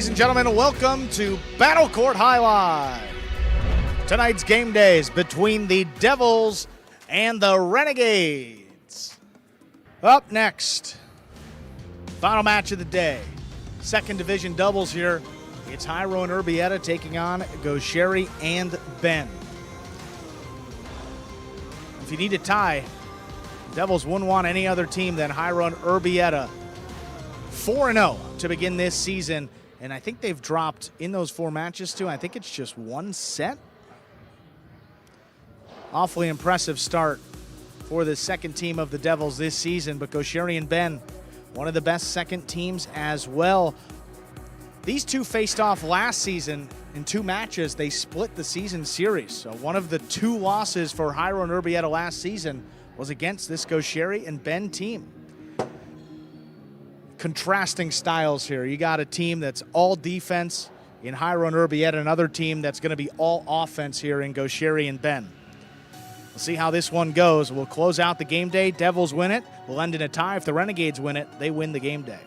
Ladies and gentlemen, welcome to Battle Court Jai-Alai. Tonight's game day is between the Devils and the Renegades. Up next, final match of the day. Second division doubles here. It's Jairo and Urbieta taking on Goixerri and Ben. If you need a tie, Devils wouldn't want any other team than Jairo and Urbieta. 4-0 to begin this season, and I think they've dropped in those 4 matches too. I think it's just 1 set. Awfully impressive start for the second team of the Devils this season, but Goixerri and Ben, one of the best second teams as well. These two faced off last season in 2 matches. They split the season series. So one of the 2 losses for Jairo and Urbieta last season was against this Goixerri and Ben team. Contrasting styles here. You got a team that's all defense in Jairo and Urbieta, another team that's going to be all offense here in Goixerri and Ben. We'll see how this one goes. We'll close out the game day. Devils win it. We'll end in a tie. If the Renegades win it, they win the game day.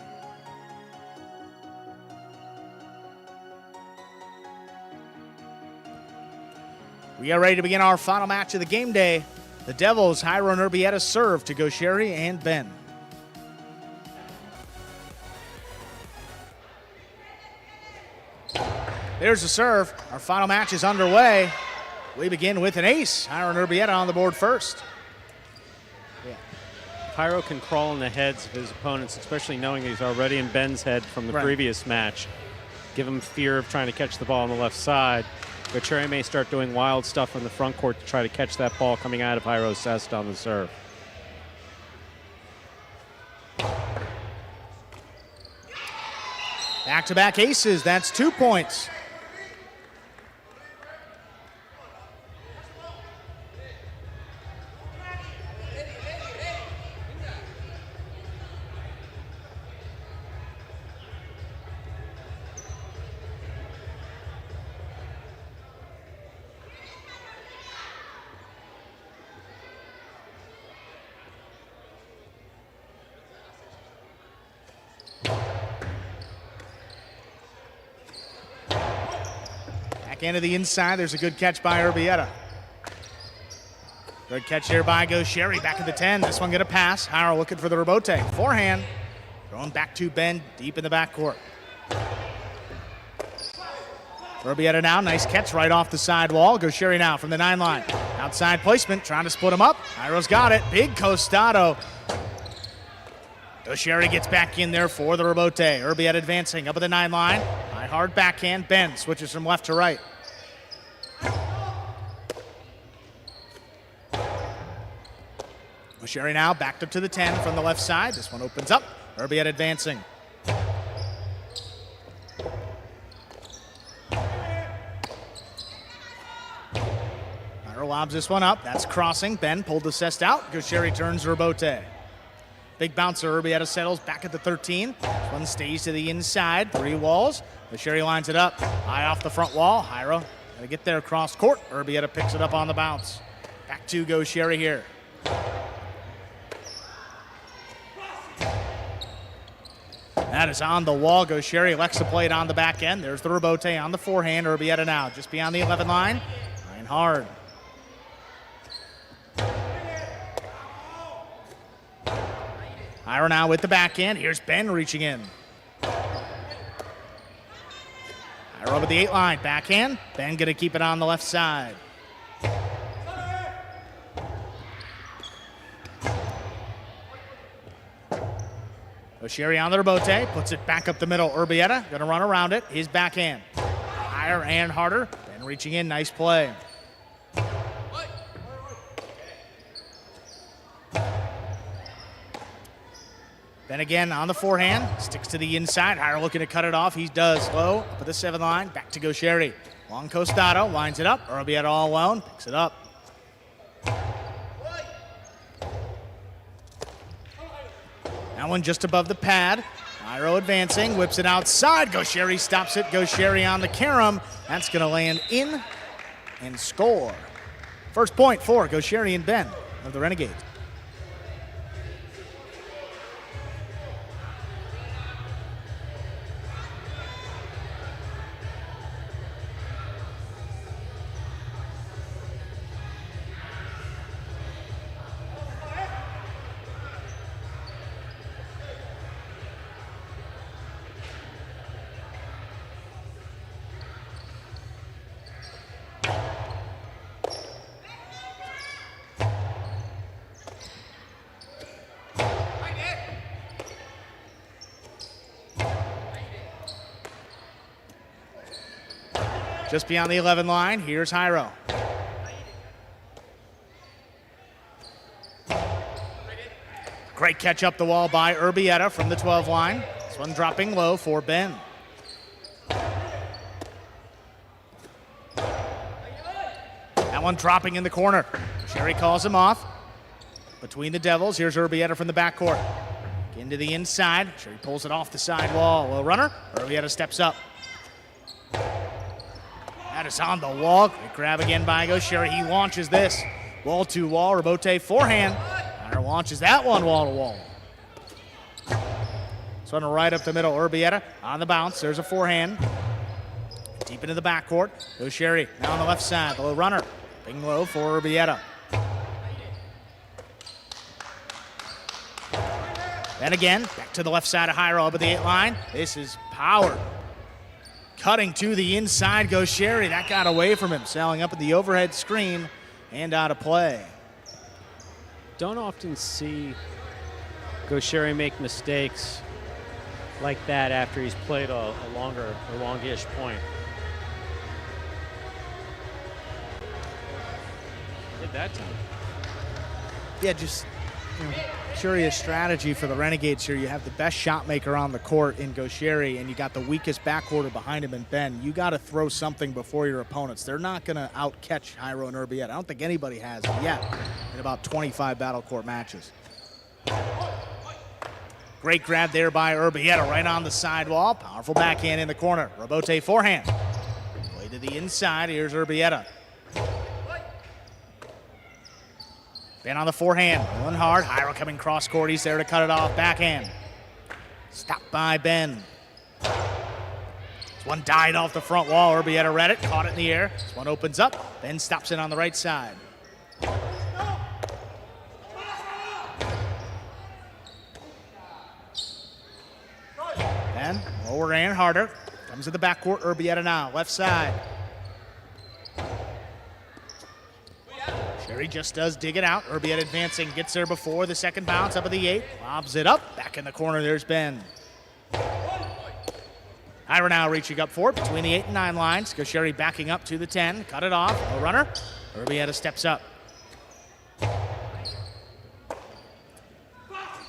We are ready to begin our final match of the game day. The Devils, Jairo and Urbieta serve to Goixerri and Ben. There's the serve. Our final match is underway. We begin with an ace. Jairo and Urbieta on the board first. Yeah. Jairo can crawl in the heads of his opponents, especially knowing he's already in Ben's head from the previous match. Give him fear of trying to catch the ball on the left side. Goixerri may start doing wild stuff in the front court to try to catch that ball coming out of Jairo's cest on the serve. Back-to-back aces. That's 2 points. Into the inside. There's a good catch by Urbieta. Good catch here by Goixerri. Back at the 10. This one get a pass. Jairo looking for the rebote. Forehand. Thrown back to Ben deep in the backcourt. Urbieta now. Nice catch right off the side wall. Goixerri now from the 9 line. Outside placement. Trying to split him up. Jairo's got it. Big costado. Goixerri gets back in there for the rebote. Urbieta advancing up at the 9 line. High hard backhand. Ben switches from left to right. Goixerri now backed up to the 10 from the left side. This one opens up. Urbieta advancing. Jairo lobs this one up. That's crossing. Ben pulled the cest out. Goixerri turns rebote. Big bouncer. Urbieta settles back at the 13. This one stays to the inside. 3 walls. Goixerri lines it up. High off the front wall. Jairo gotta get there across court. Urbieta picks it up on the bounce. Back to Goixerri here. That is on the wall. Goixerri elects to play it on the back end. There's the rebote on the forehand. Urbieta now just beyond the 11 line. Line hard. Jairo now with the backhand. Here's Ben reaching in. Jairo over the 8 line. Backhand. Ben going to keep it on the left side. Goixerri on the rebote. Puts it back up the middle. Urbieta going to run around it. His backhand. Higher and harder. Ben reaching in. Nice play. Then again on the forehand, sticks to the inside. Jairo looking to cut it off. He does. Low up at the 7 line. Back to Goixerri. Long costado, lines it up. Urbieta all alone, picks it up. That one just above the pad. Jairo advancing, whips it outside. Goixerri stops it. Goixerri on the carom. That's going to land in and score. First point for Goixerri and Ben of the Renegades. Just beyond the 11 line, here's Jairo. Great catch up the wall by Urbieta from the 12 line. This one dropping low for Ben. That one dropping in the corner. Sherry calls him off. Between the Devils, here's Urbieta from the backcourt. Into the inside. Sherry pulls it off the side wall. Low runner. Urbieta steps up. That is on the wall. Great grab again by Goixerri. He launches this. Wall to wall. Rebote forehand. Jairo launches that one wall to wall. This one right up the middle. Urbieta on the bounce. There's a forehand. Deep into the backcourt. Goixerri now on the left side. The low runner. Bing low for Urbieta. Then again, back to the left side of Jairo up at the 8 line. This is power. Cutting to the inside, Goixerri. That got away from him. Sailing up at the overhead screen and out of play. Don't often see Goixerri make mistakes like that after he's played a longish point. Did that time. Yeah, just curious strategy for the Renegades here. You have the best shot maker on the court in Goixerri, and you got the weakest backcourt behind him in Ben. You got to throw something before your opponents. They're not going to out-catch Jairo and Urbieta. I don't think anybody has yet in about 25 battle court matches. Great grab there by Urbieta right on the sidewall. Powerful backhand in the corner. Rebote forehand. Play to the inside. Here's Urbieta. Ben on the forehand, pulling hard. Jairo coming cross court. He's there to cut it off. Backhand. Stopped by Ben. This one died off the front wall. Urbieta read it, caught it in the air. This one opens up. Ben stops it on the right side. Ben, lower and harder. Comes to the backcourt. Urbieta now, left side. Sherry just does dig it out. Urbieta advancing, gets there before the second bounce, up at the 8. Lobs it up, back in the corner, there's Ben. Jairo now reaching up for it between the 8 and 9 lines. Goixerri backing up to the 10, cut it off, no runner. Urbieta steps up.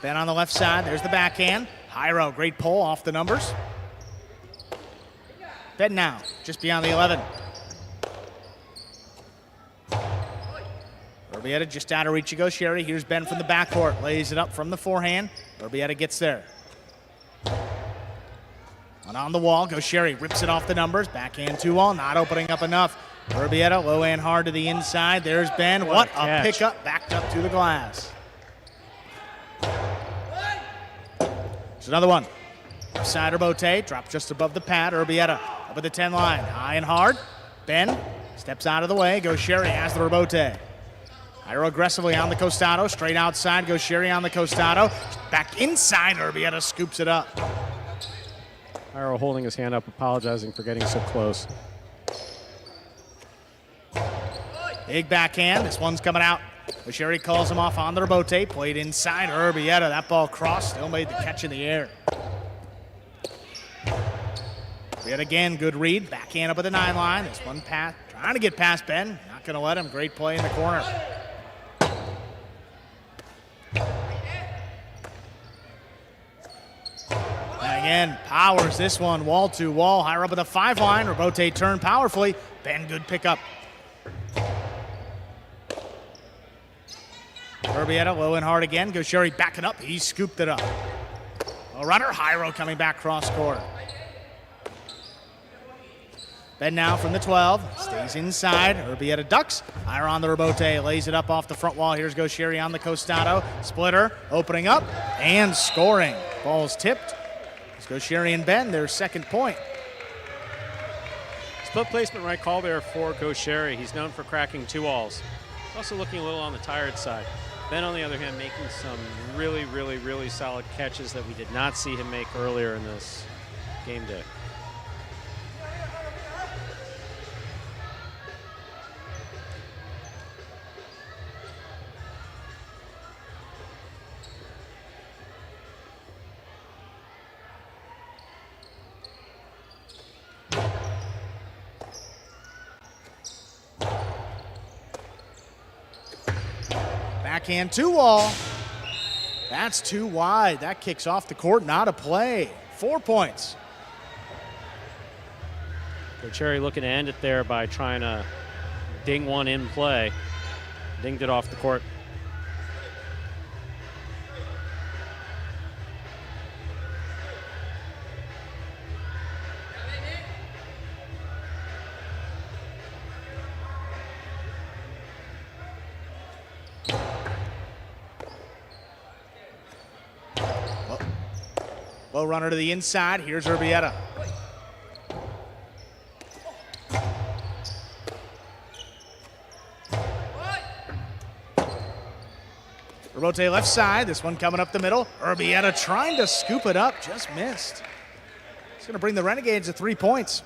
Ben on the left side, there's the backhand. Jairo, great pull off the numbers. Ben now, just beyond the 11. Urbieta just out of reach of Goixerri. Here's Ben from the backcourt. Lays it up from the forehand. Urbieta gets there. One on the wall. Goixerri rips it off the numbers. Backhand 2-all. Not opening up enough. Urbieta low and hard to the inside. There's Ben. What a pickup. Backed up to the glass. There's another one. Left side Rebote. Dropped just above the pad. Urbieta up at the 10 line. High and hard. Ben steps out of the way. Goixerri has the Rebote. Jairo aggressively on the Costado, straight outside, Goixerri on the Costado. Back inside, Urbieta scoops it up. Jairo holding his hand up, apologizing for getting so close. Big backhand, this one's coming out. Goixerri calls him off on the Rebote, played inside Urbieta. That ball crossed, still made the catch in the air. Urbieta again, good read, backhand up at the 9 line. This one pass, trying to get past Ben, not gonna let him, great play in the corner. Again, powers this one, wall to wall. Jairo up at the 5 line. Rebote turned powerfully. Ben, good pickup. Urbieta low and hard again. Goixerri backing up. He scooped it up. A runner. Jairo coming back cross court. Ben now from the 12. Stays inside. Urbieta ducks. Jairo on the Rebote. Lays it up off the front wall. Here's Goixerri on the Costado. Splitter opening up and scoring. Ball's tipped. Goixerri and Ben, their second point. Split placement right call there for Goixerri. He's known for cracking 2-alls. He's also looking a little on the tired side. Ben, on the other hand, making some really solid catches that we did not see him make earlier in this game day. backhand two-wall. That's too wide. That kicks off the court, not a play. 4 points. Goixerri looking to end it there by trying to ding one in play. Dinged it off the court. Low runner to the inside. Here's Urbieta. Robote left side. This one coming up the middle. Urbieta trying to scoop it up. Just missed. It's going to bring the Renegades to 3 points.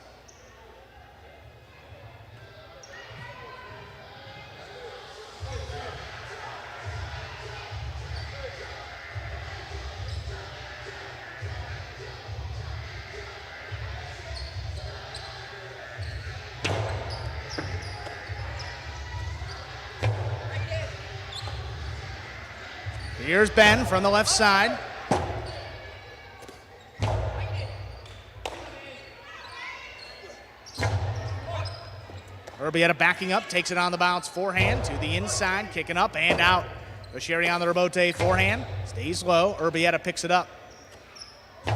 Here's Ben from the left side. Urbieta backing up, takes it on the bounce, forehand to the inside, kicking up and out. Goixerri on the rebote, forehand, stays low. Urbieta picks it up. Ben,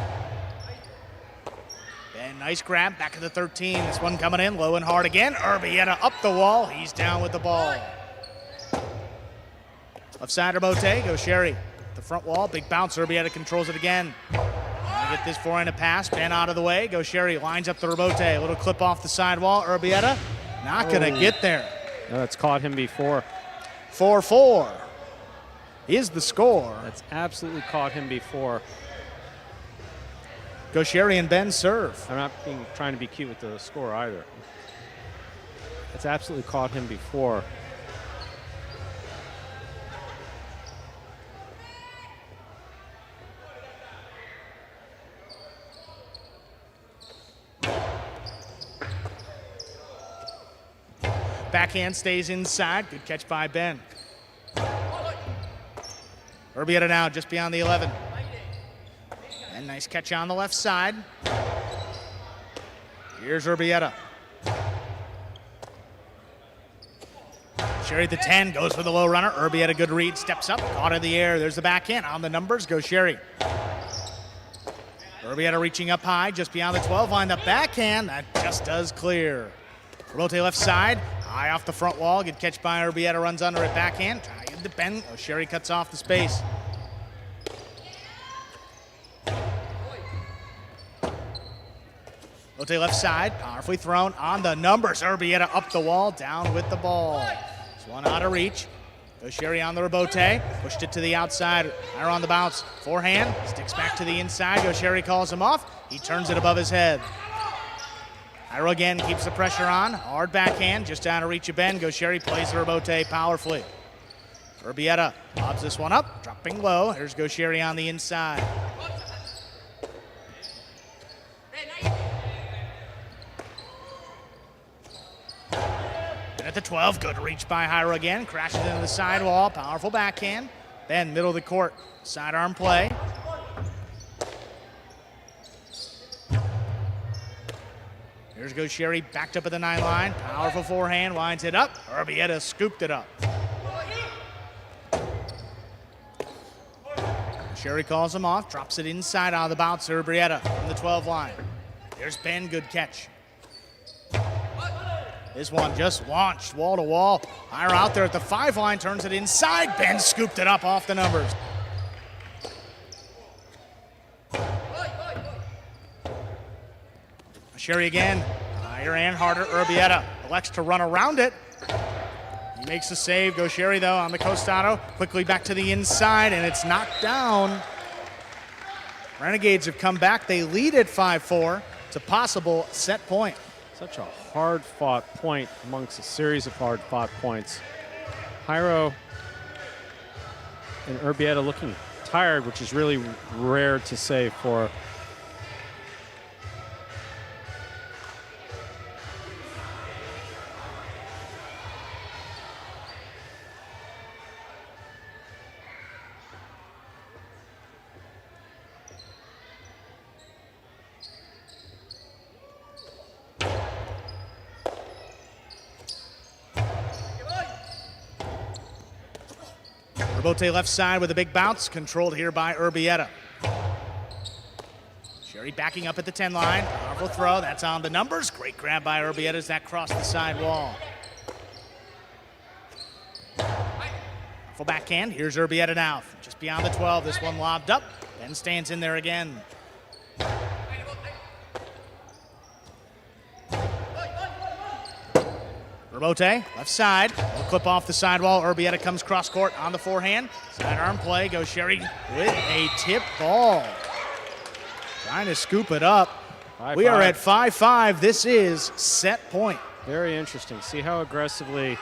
nice grab, back to the 13. This one coming in, low and hard again. Urbieta up the wall, he's down with the ball. Left side Urbieta, Goixerri, the front wall, big bounce, Urbieta controls it again. Get this forehand to pass, Ben out of the way, Goixerri lines up the rebote, a little clip off the sidewall, Urbieta not gonna get there. No, that's caught him before. 4-4 is the score. That's absolutely caught him before. Goixerri and Ben serve. I'm not trying to be cute with the score either. It's absolutely caught him before. Backhand stays inside. Good catch by Ben. Urbieta now just beyond the 11. And nice catch on the left side. Here's Urbieta. Goixerri at the 10, goes for the low runner. Urbieta, good read, steps up, caught in the air. There's the backhand on the numbers. Goixerri. Urbieta reaching up high, just beyond the 12 line. The backhand, that just does clear. Robote left side, high off the front wall. Good catch by Urbieta, runs under it, backhand. Trying to get the Ben. Goixerri cuts off the space. Robote left side, powerfully thrown on the numbers. Urbieta up the wall, down with the ball. This one out of reach. Goixerri on the rebote, pushed it to the outside. Jairo on the bounce, forehand, sticks back to the inside. Goixerri calls him off. He turns it above his head. Jairo again keeps the pressure on. Hard backhand, just out of reach of Ben. Goixerri plays the rebote powerfully. Urbieta lobs this one up, dropping low. Here's Goixerri on the inside. At the 12, good reach by Jairo again. Crashes into the sidewall, powerful backhand. Ben, middle of the court, sidearm play. Here's Goixerri backed up at the 9 line. Powerful forehand, winds it up. Urbieta scooped it up. Goixerri calls him off, drops it inside out of the bounce. Urbieta from the 12 line. Here's Ben, good catch. This one just launched wall to wall. Jairo out there at the 5 line, turns it inside. Ben scooped it up off the numbers. Goixerri again, higher and harder. Urbieta elects to run around it. He makes the save. Goixerri though on the costado, quickly back to the inside, and it's knocked down. Renegades have come back. They lead at 5-4. It's a possible set point. Such a hard-fought point amongst a series of hard-fought points. Jairo and Urbieta looking tired, which is really rare to say for Robote left side with a big bounce, controlled here by Urbieta. Sherry backing up at the 10 line. Powerful throw, that's on the numbers. Great grab by Urbieta as that crossed the side wall. Full backhand, here's Urbieta now. Just beyond the 12, this one lobbed up. Ben stands in there again. Robote, left side, will clip off the sidewall. Urbieta comes cross court on the forehand. Sidearm play, Goixerri with a tip ball. Trying to scoop it up. We are at 5-5. This is set point. Very interesting. See how aggressively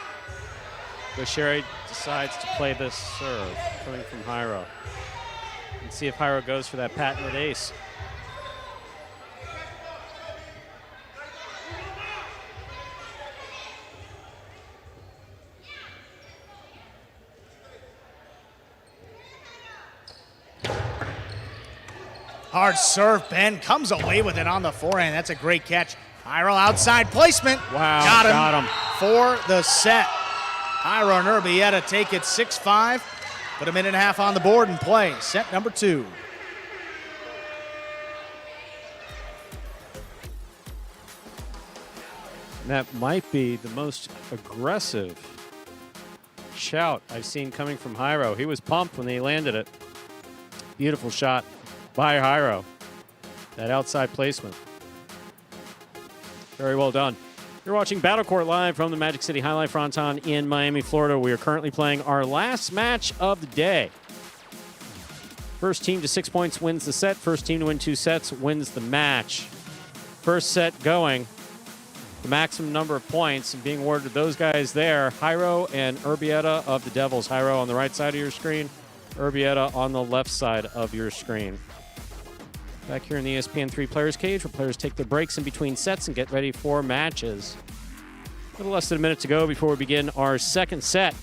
Goixerri decides to play this serve coming from Jairo. And see if Jairo goes for that patented ace. Hard serve, Ben comes away with it on the forehand. That's a great catch. Jairo outside placement. Wow, got him for the set. Jairo and Urbieta take it 6-5. Put a minute and a half on the board and play. Set number 2. And that might be the most aggressive shout I've seen coming from Jairo. He was pumped when they landed it. Beautiful shot by Jairo. That outside placement. Very well done. You're watching Battle Court live from the Magic City Jai-Alai Fronton in Miami, Florida. We are currently playing our last match of the day. First team to 6 points wins the set. First team to win 2 sets wins the match. First set going. The maximum number of points and being awarded to those guys there, Jairo and Urbieta of the Devils. Jairo on the right side of your screen, Urbieta on the left side of your screen. Back here in the ESPN3 Players Cage, where players take their breaks in between sets and get ready for matches. A little less than a minute to go before we begin our second set.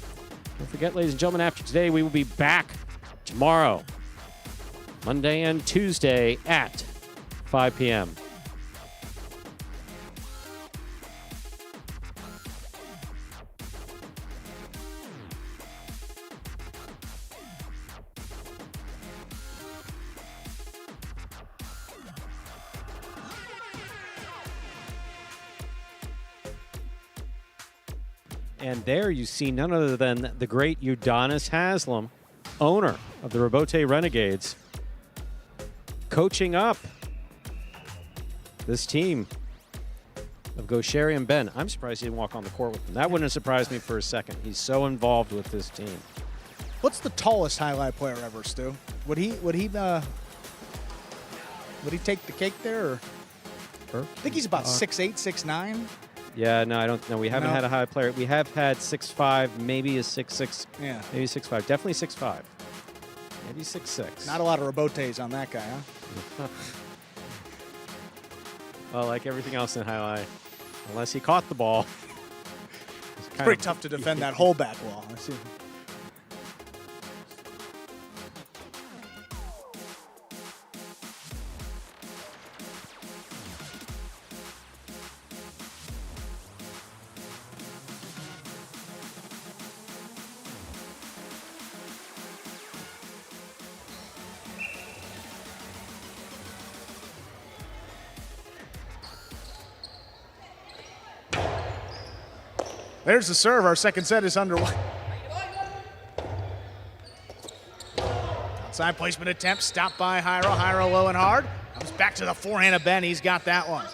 Don't forget, ladies and gentlemen, after today, we will be back tomorrow, Monday and Tuesday at 5 p.m. And there you see none other than the great Udonis Haslam, owner of the Robote Renegades, coaching up this team of Goixerri and Ben. I'm surprised he didn't walk on the court with them. That wouldn't have surprised me for a second. He's so involved with this team. What's the tallest Jai-Alai player ever, Stu? Would he take the cake there? Or? I think he's about 6'8", 6'9". Yeah, no, I don't know. We haven't had a high player. We have had 6'5", maybe a 6'6". Yeah. Maybe 6'5". Definitely 6'5". Maybe 6'6". Not a lot of Robotes on that guy, huh? Well, like everything else in Jai-Alai, unless he caught the ball. It's pretty tough to defend that whole back wall. I see. There's the serve. Our second set is underway. Outside placement attempt, stopped by Jairo. Jairo low and hard. Comes back to the forehand of Ben. He's got that one.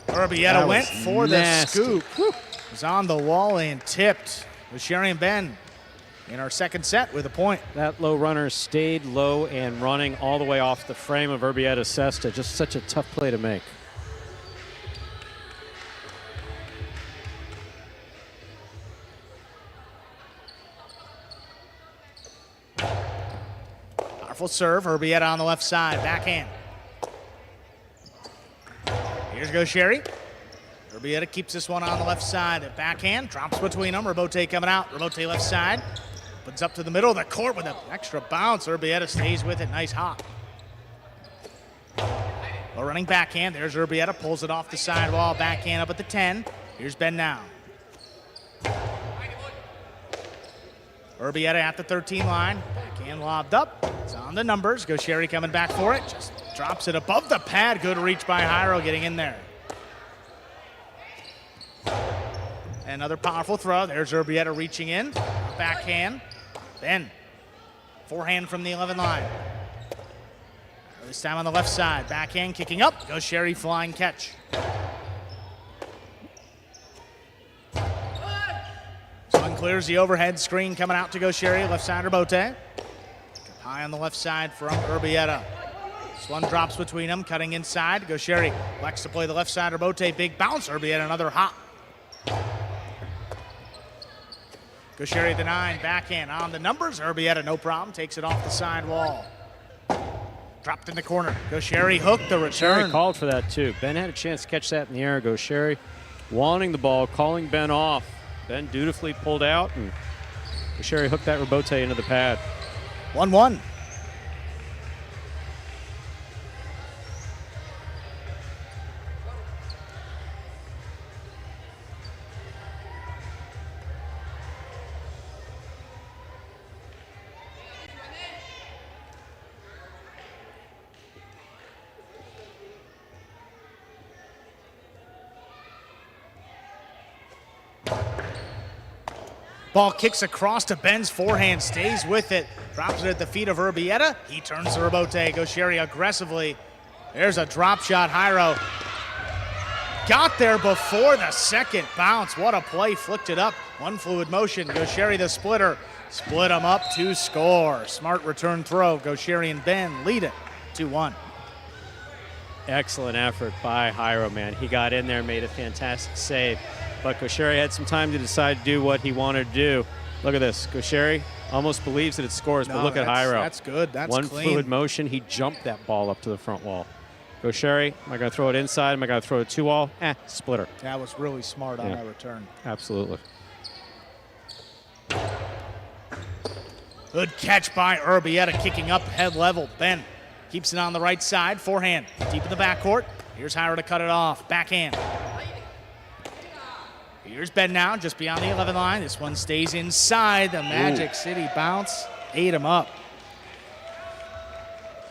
Urbieta went for nasty. The scoop. Whew. It was on the wall and tipped. Goixerri and Ben in our second set with a point. That low runner stayed low and running all the way off the frame of Urbieta's cesta. Just such a tough play to make. Powerful serve. Urbieta on the left side. Backhand. Here's Goixerri. Urbieta keeps this one on the left side. Backhand. Drops between them. Robote coming out. Robote left side. Opens up to the middle of the court with an extra bounce. Urbieta stays with it. Nice hop. A running backhand. There's Urbieta. Pulls it off the sidewall. Backhand up at the 10. Here's Ben now. Urbieta at the 13 line. Backhand lobbed up. It's on the numbers. Goixerri coming back for it. Just drops it above the pad. Good reach by Jairo getting in there. Another powerful throw. There's Urbieta reaching in. Backhand. Ben. Forehand from the 11 line. This time on the left side. Backhand kicking up. Goixerri flying catch. Sun clears the overhead screen coming out to Goixerri. Left side Urbieta. High on the left side from Urbieta. This one drops between them. Cutting inside. Goixerri likes to play the left side Urbieta. Big bounce. Urbieta another hop. Goixerri at the 9. Backhand on the numbers. Urbieta no problem. Takes it off the side wall. Dropped in the corner. Goixerri hooked the return. Goixerri called for that too. Ben had a chance to catch that in the air. Goixerri wanting the ball, calling Ben off. Ben dutifully pulled out, and Goixerri hooked that Urbieta into the pad. 1-1. Ball kicks across to Ben's forehand, stays with it, drops it at the feet of Urbieta. He turns to Urbieta. Goixerri aggressively. There's a drop shot. Jairo got there before the second bounce. What a play, flicked it up. One fluid motion. Goixerri the splitter. Split them up to score. Smart return throw. Goixerri and Ben lead it 2-1. Excellent effort by Jairo, man. He got in there, made a fantastic save. But Goixerri had some time to decide to do what he wanted to do. Look at this. Goixerri almost believes that it scores, but look at Jairo. That's good. That's one clean. fluid motion. He jumped that ball up to the front wall. Goixerri, am I going to throw it inside? Am I going to throw it to wall? Splitter. That was really smart on that return. Absolutely. Good catch by Urbieta, kicking up head level. Ben keeps it on the right side. Forehand deep in the backcourt. Here's Jairo to cut it off. Backhand. Here's Ben now, just beyond the 11 line. This one stays inside. The Magic City bounce ate him up.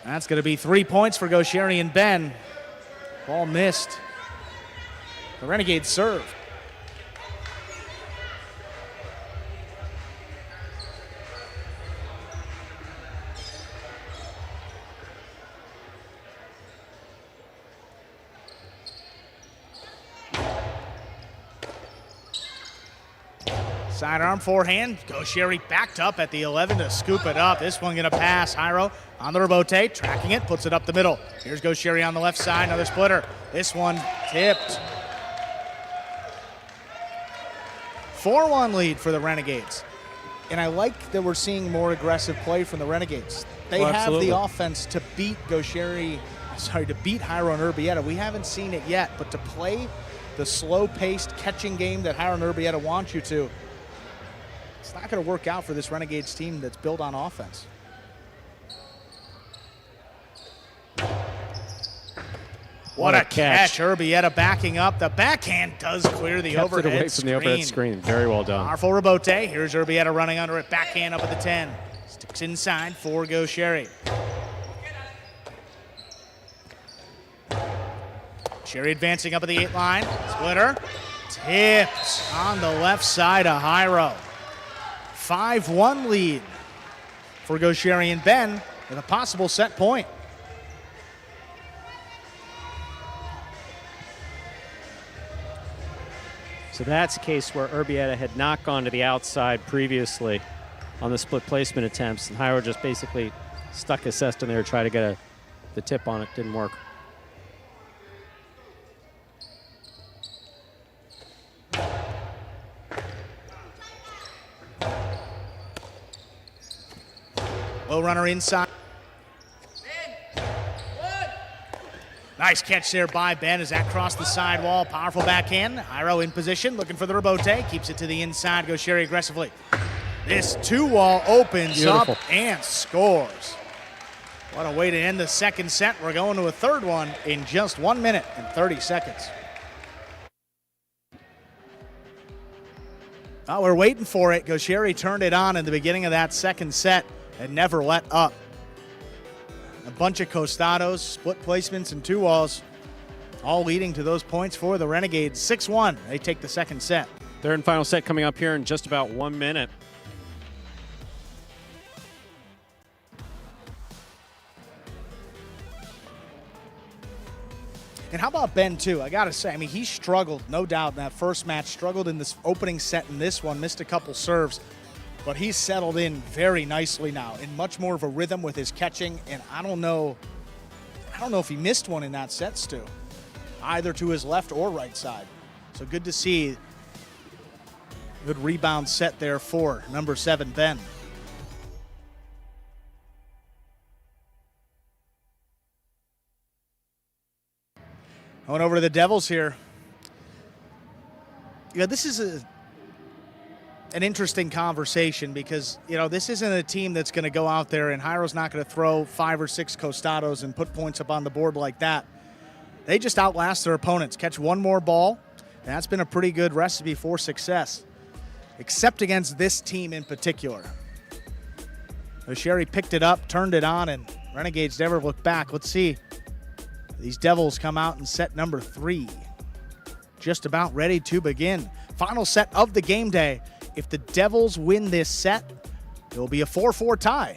That's going to be 3 points for Goixerri and Ben. Ball missed. The Renegades serve. Sidearm forehand. Goixerri backed up at the 11 to scoop it up. This one going to pass. Jairo on the Urbieta, tracking it, puts it up the middle. Here's Goixerri on the left side, another splitter. This one tipped. 4-1 lead for the Renegades. And I like that we're seeing more aggressive play from the Renegades. They have the offense to beat Jairo and Urbieta. We haven't seen it yet, but to play the slow-paced catching game that Jairo and Urbieta want you to, it's not going to work out for this Renegades team that's built on offense. What a catch. Urbieta backing up. The backhand does clear the overhead screen. Kept it away from the overhead screen. Very well done. Powerful Urbieta. Here's Urbieta running under it. Backhand up at the 10. Sticks inside for Goixerri. Goixerri advancing up at the 8 line. Splitter. Tipped on the left side of Jairo. 5-1 lead for Goixerri and Ben with a possible set point. So that's a case where Urbieta had not gone to the outside previously on the split placement attempts, and Jairo just basically stuck his cesta in there to try to get the tip on it. Didn't work. Low runner inside. Nice catch there by Ben as that crossed the sidewall. Powerful backhand. Jairo in position, looking for the Urbieta. Keeps it to the inside. Goixerri aggressively. This 2-wall opens up and scores. What a way to end the second set. We're going to a third one in just 1 minute and 30 seconds. Oh, we're waiting for it. Goixerri turned it on in the beginning of that second set and never let up. A bunch of costados, split placements, and 2-walls, all leading to those points for the Renegades. 6-1, they take the second set. Third and final set coming up here in just about 1 minute. And how about Ben, too? I got to say, I mean, he struggled, no doubt, in that first match, struggled in this opening set in this one, missed a couple serves, but he's settled in very nicely now, in much more of a rhythm with his catching, and I don't know if he missed one in that set, Stu, either to his left or right side. So good to see. Good rebound set there for number 7, Ben. Going over to the Devils here. Yeah, this is an interesting conversation because, you know, this isn't a team that's going to go out there, and Jairo's not going to throw 5 or 6 costados and put points up on the board like that. They just outlast their opponents, catch one more ball, and that's been a pretty good recipe for success, except against this team in particular. Goixerri picked it up, turned it on, and Renegades never looked back. Let's see. These Devils come out in set number 3. Just about ready to begin. Final set of the game day. If the Devils win this set, it will be a 4-4 tie.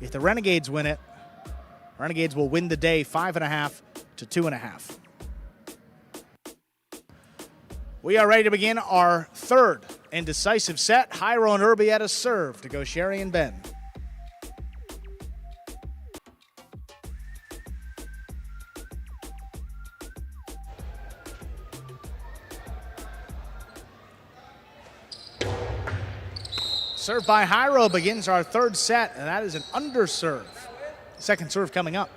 If the Renegades win it, Renegades will win the day 5.5 to 2.5. We are ready to begin our third and decisive set. Jairo and Urbieta serve to Goixerri and Ben. Serve by Jairo begins our third set, and that is an underserve. Second serve coming up.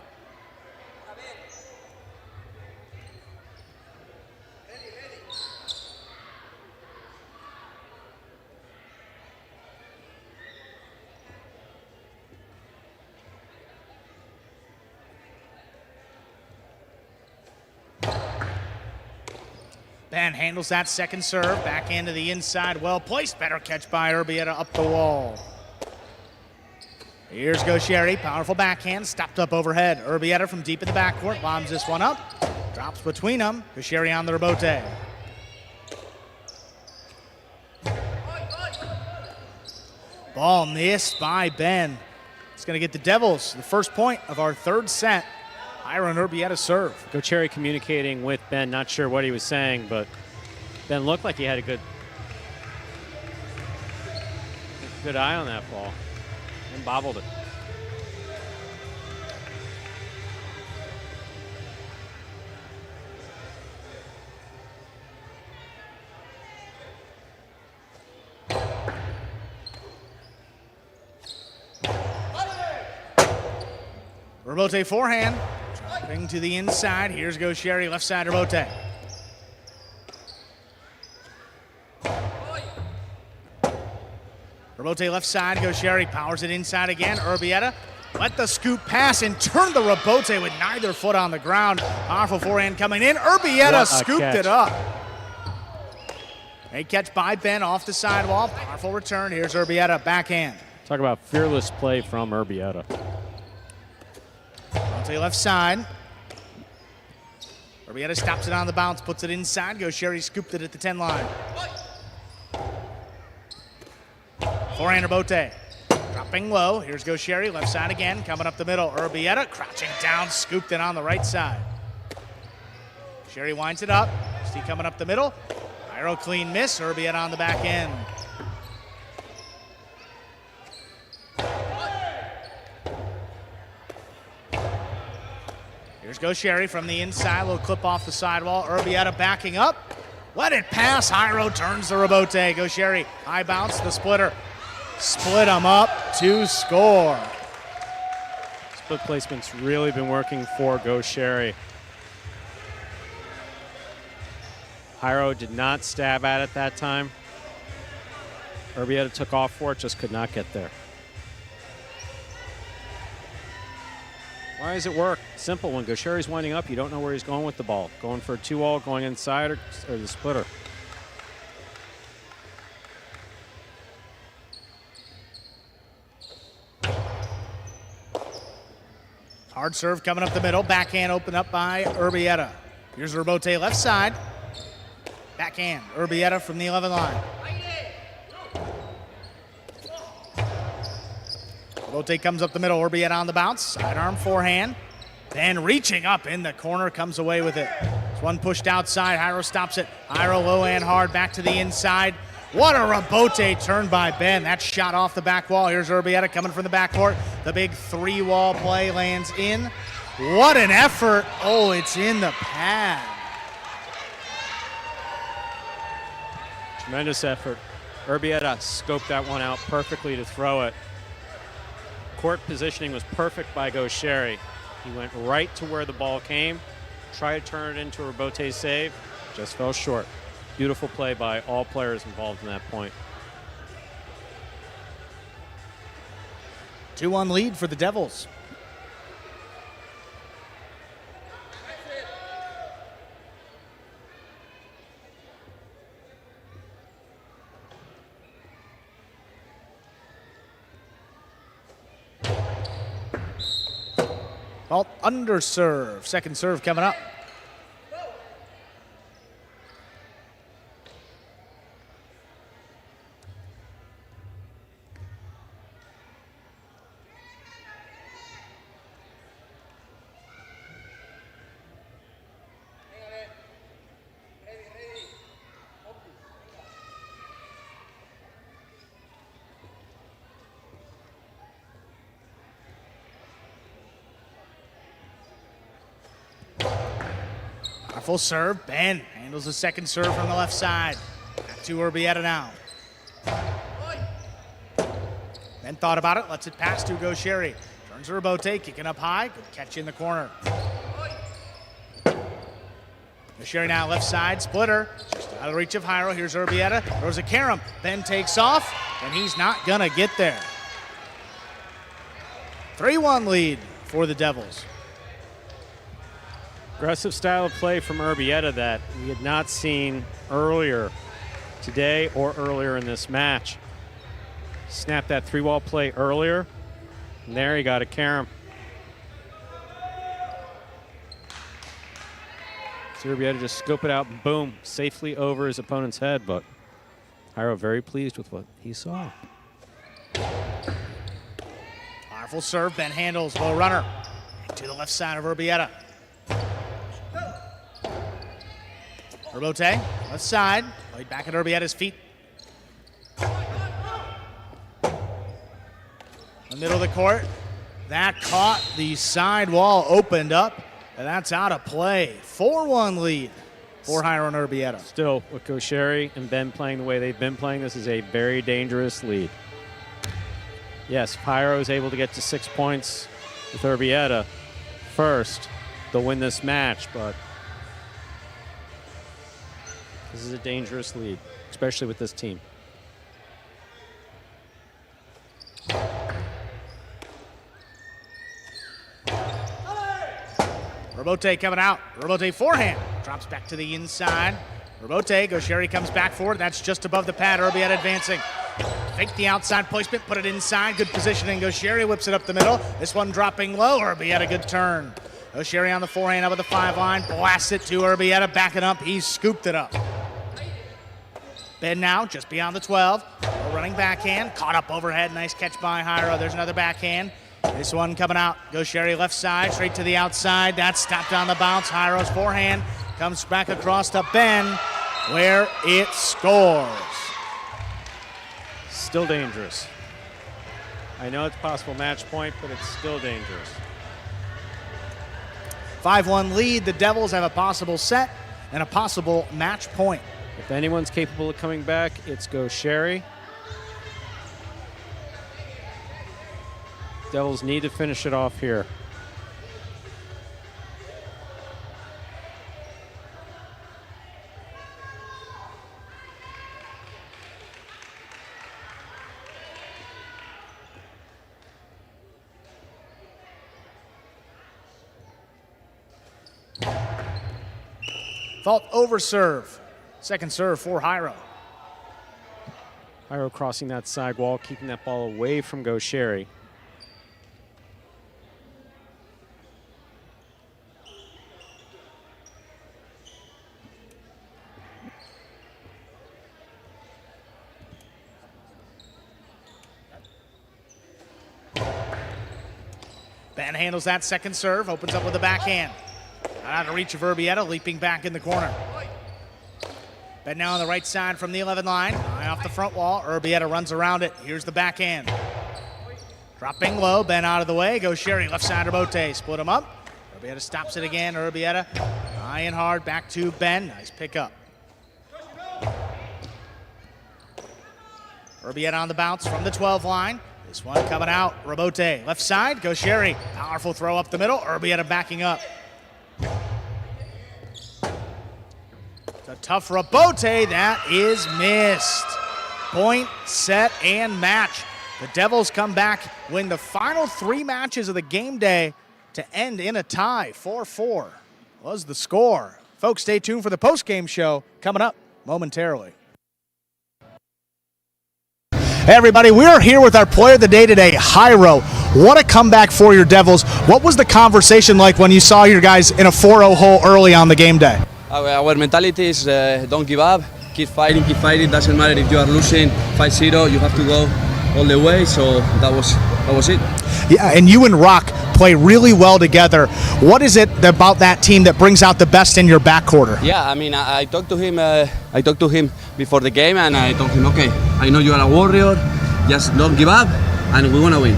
Ben handles that second serve, back into the inside, well placed, better catch by Urbieta up the wall. Here's Goixerri, powerful backhand, stopped up overhead. Urbieta from deep in the backcourt, bombs this one up, drops between them. Goixerri on the rebote. Ball missed by Ben. It's going to get the Devils the first point of our third set. Jairo and Urbieta serve. Goixerri communicating with Ben, not sure what he was saying, but Ben looked like he had a good eye on that ball and bobbled it. Rebote forehand. Dropping to the inside. Here's Goixerri, left side rebote. Rebote left side. Goixerri powers it inside again. Urbieta let the scoop pass and turned the rebote with neither foot on the ground. Powerful forehand coming in. Urbieta scooped it up. A catch by Ben off the sidewall. Powerful return. Here's Urbieta backhand. Talk about fearless play from Urbieta. Rebote left side. Urbieta stops it on the bounce, puts it inside. Goixerri scooped it at the 10 line. Forehand rebote. Dropping low. Here's Goixerri, left side again, coming up the middle. Urbieta crouching down, scooped it on the right side. Goixerri winds it up. See coming up the middle. Jairo clean miss. Urbieta on the back end. Here's Goixerri from the inside, little clip off the sidewall. Urbieta backing up. Let it pass. Jairo turns the rebote. Goixerri, high bounce, the splitter. Split them up to score. Split placement's really been working for Goixerri. Jairo did not stab at it that time. Urbieta took off for it, just could not get there. Why does it work? Simple. When Goixerri's winding up, you don't know where he's going with the ball. Going for a 2-all, going inside, or the splitter. Hard serve coming up the middle. Backhand opened up by Urbieta. Here's Urbieta left side. Backhand. Urbieta from the 11 line. Urbieta comes up the middle. Urbieta on the bounce. Sidearm forehand. Then reaching up in the corner, comes away with it. There's one pushed outside. Jairo stops it. Jairo low and hard back to the inside. What a rebote turn by Ben. That shot off the back wall. Here's Urbieta coming from the backcourt. The big 3-wall play lands in. What an effort. Oh, it's in the pad. Tremendous effort. Urbieta scoped that one out perfectly to throw it. Court positioning was perfect by Goixerri. He went right to where the ball came, tried to turn it into a rebote save, just fell short. Beautiful play by all players involved in that point. 2-1 lead for the Devils. Ball under serve. Second serve coming up. Full serve. Ben handles the second serve from the left side. Back to Urbieta now. Ben thought about it, lets it pass to Goixerri. Turns to Urbieta, kicking up high. Good catch in the corner. Goixerri now left side, splitter. Just out of reach of Jairo. Here's Urbieta. Throws a carom. Ben takes off, and he's not going to get there. 3-1 lead for the Devils. Aggressive style of play from Urbieta that we had not seen earlier today or earlier in this match. Snapped that 3-wall play earlier, and there he got a carom. So Urbieta just scope it out and boom, safely over his opponent's head, but Jairo very pleased with what he saw. Powerful serve, Ben handles, low runner. To the left side of Urbieta. Urbieta, left side, played back at Urbieta's feet. The middle of the court, that caught the side wall, opened up, and that's out of play. 4-1 lead for Jairo and Urbieta. Still, with Goixerri and Ben playing the way they've been playing, this is a very dangerous lead. Yes, Jairo is able to get to 6 points with Urbieta first. They'll win this match, but this is a dangerous lead, especially with this team. Urbieta coming out. Urbieta forehand. Drops back to the inside. Urbieta, Goixerri comes back forward. That's just above the pad. Urbieta advancing. Fake the outside placement, put it inside. Good positioning. Goixerri whips it up the middle. This one dropping low. Urbieta, good turn. Goixerri on the forehand up at the 5 line. Blasts it to Urbieta. Backing up. He scooped it up. Ben now just beyond the 12. Running backhand. Caught up overhead. Nice catch by Jairo. There's another backhand. This one coming out. Goixerri left side. Straight to the outside. That's stopped on the bounce. Jairo's forehand comes back across to Ben, where it scores. Still dangerous. I know it's a possible match point, but it's still dangerous. 5-1 lead. The Devils have a possible set and a possible match point. If anyone's capable of coming back, it's Goixerri. Devils need to finish it off here. Fault over serve. Second serve for Jairo. Jairo crossing that side wall, keeping that ball away from Goixerri. Ben handles that second serve, opens up with a backhand. Out of reach of Urbieta, leaping back in the corner. Ben now on the right side from the 11 line. High off the front wall. Urbieta runs around it. Here's the backhand. Dropping low, Ben out of the way. Goixerri, left side Bote, split him up. Urbieta stops it again. Urbieta high and hard, back to Ben. Nice pickup. Urbieta on the bounce from the 12 line. This one coming out, Rabote, left side, Goixerri, powerful throw up the middle, Urbieta backing up. It's a tough Rabote, that is missed. Point, set, and match. The Devils come back, win the final 3 matches of the game day to end in a tie. 4-4 was the score. Folks, stay tuned for the post-game show coming up momentarily. Hey everybody, we're here with our player of the day today, Jairo. What a comeback for your Devils. What was the conversation like when you saw your guys in a 4-0 hole early on the game day? Our mentality is don't give up, keep fighting, doesn't matter if you are losing 5-0, you have to go all the way, so that was it. Yeah, and you and Rock play really well together. What is it about that team that brings out the best in your backcourt? Yeah, I mean, I talked to him before the game, and I told him, okay, I know you are a warrior, just don't give up, and we want to win.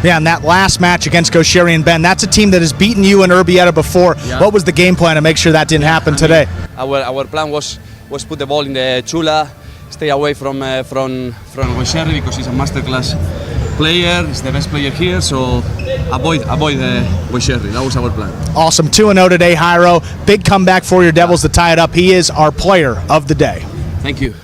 Yeah, and that last match against Goixerri and Ben, that's a team that has beaten you and Urbieta before. Yeah. What was the game plan to make sure that didn't happen today? Our plan was put the ball in the chula, stay away from Goixerri because he's a masterclass player, he's the best player here, so avoid Goixerri. That was our plan. Awesome, 2-0 today, Jairo. Big comeback for your Devils to tie it up. He is our player of the day. Thank you.